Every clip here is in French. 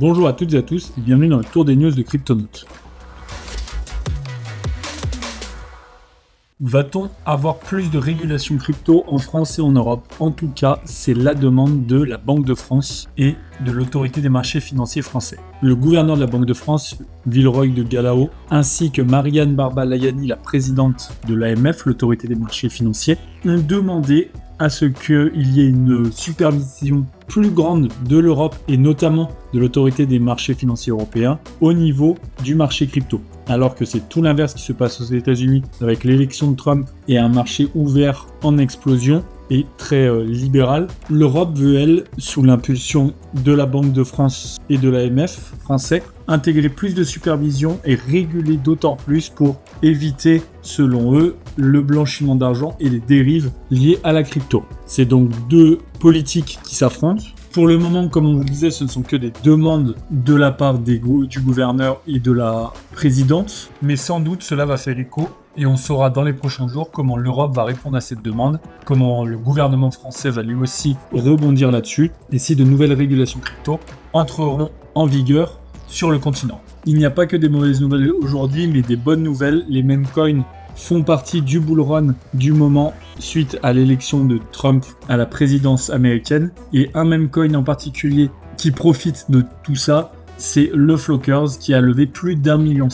Bonjour à toutes et à tous et bienvenue dans le tour des news de Cryptonautes. Va-t-on avoir plus de régulation crypto en France et en Europe? En tout cas, c'est la demande de la Banque de France et de l'Autorité des marchés financiers français. Le gouverneur de la Banque de France, Villeroy de Galhao, ainsi que Marianne Barbalayani, la présidente de l'AMF, l'Autorité des marchés financiers, ont demandé à ce qu'il y ait une supervision plus grande de l'Europe et notamment de l'Autorité des marchés financiers européens au niveau du marché crypto. Alors que c'est tout l'inverse qui se passe aux États-Unis avec l'élection de Trump et un marché ouvert en explosion et très libéral, l'Europe veut, elle, sous l'impulsion de la Banque de France et de l'AMF français, intégrer plus de supervision et réguler d'autant plus pour éviter, selon eux, le blanchiment d'argent et les dérives liées à la crypto. C'est donc deux politiques qui s'affrontent. Pour le moment, comme on vous le disait, ce ne sont que des demandes de la part du gouverneur et de la présidente, mais sans doute cela va faire écho et on saura dans les prochains jours comment l'Europe va répondre à cette demande, comment le gouvernement français va lui aussi rebondir là-dessus et si de nouvelles régulations crypto entreront en vigueur sur le continent. Il n'y a pas que des mauvaises nouvelles aujourd'hui, mais des bonnes nouvelles. Les meme coins font partie du bull run du moment suite à l'élection de Trump à la présidence américaine. Et un meme coin en particulier qui profite de tout ça, c'est le Flockers qui a levé plus d'1,5 million.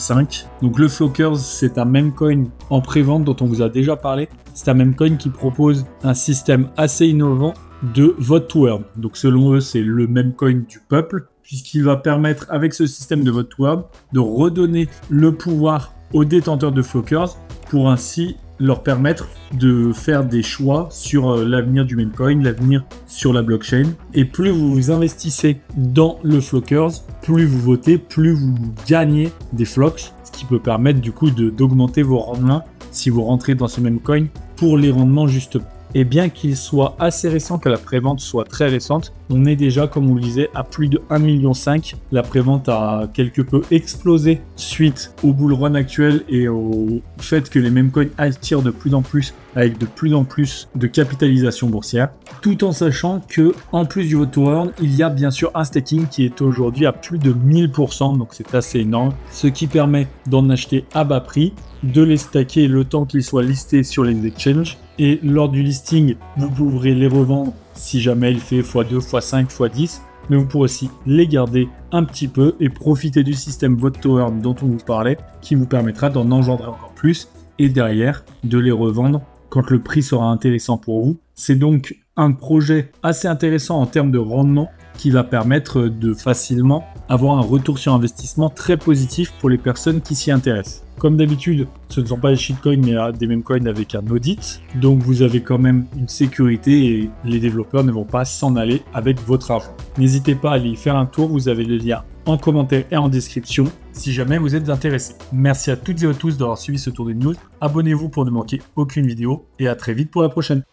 Donc le Flockers, c'est un meme coin en pré-vente dont on vous a déjà parlé. C'est un meme coin qui propose un système assez innovant de vote to earn. Donc selon eux, c'est le meme coin du peuple, puisqu'il va permettre avec ce système de vote to earn de redonner le pouvoir aux détenteurs de Flockers pour ainsi leur permettre de faire des choix sur l'avenir du meme coin, l'avenir sur la blockchain. Et plus vous vous investissez dans le Flockers, plus vous votez, plus vous gagnez des flocks, ce qui peut permettre du coup d'augmenter vos rendements si vous rentrez dans ce meme coin pour les rendements justement. Et bien qu'il soit assez récent, que la prévente soit très récente, on est déjà, comme on le disait, à plus de 1,5 million. La prévente a quelque peu explosé suite au bull run actuel et au fait que les meme coins attirent de plus en plus avec de plus en plus de capitalisation boursière, tout en sachant que en plus du vote to earn, il y a bien sûr un staking qui est aujourd'hui à plus de 1000%, donc c'est assez énorme, ce qui permet d'en acheter à bas prix, de les stacker le temps qu'ils soient listés sur les exchanges, et lors du listing, vous pourrez les revendre si jamais il fait x2, x5, x10, mais vous pourrez aussi les garder un petit peu et profiter du système vote to earn dont on vous parlait, qui vous permettra d'en engendrer encore plus et derrière de les revendre quand le prix sera intéressant pour vous. C'est donc un projet assez intéressant en termes de rendement qui va permettre de facilement avoir un retour sur investissement très positif pour les personnes qui s'y intéressent. Comme d'habitude, ce ne sont pas des shitcoins mais des meme coins avec un audit, donc vous avez quand même une sécurité et les développeurs ne vont pas s'en aller avec votre argent. N'hésitez pas à aller y faire un tour, vous avez le lien en commentaire et en description si jamais vous êtes intéressé. Merci à toutes et à tous d'avoir suivi ce tour de news, abonnez-vous pour ne manquer aucune vidéo et à très vite pour la prochaine.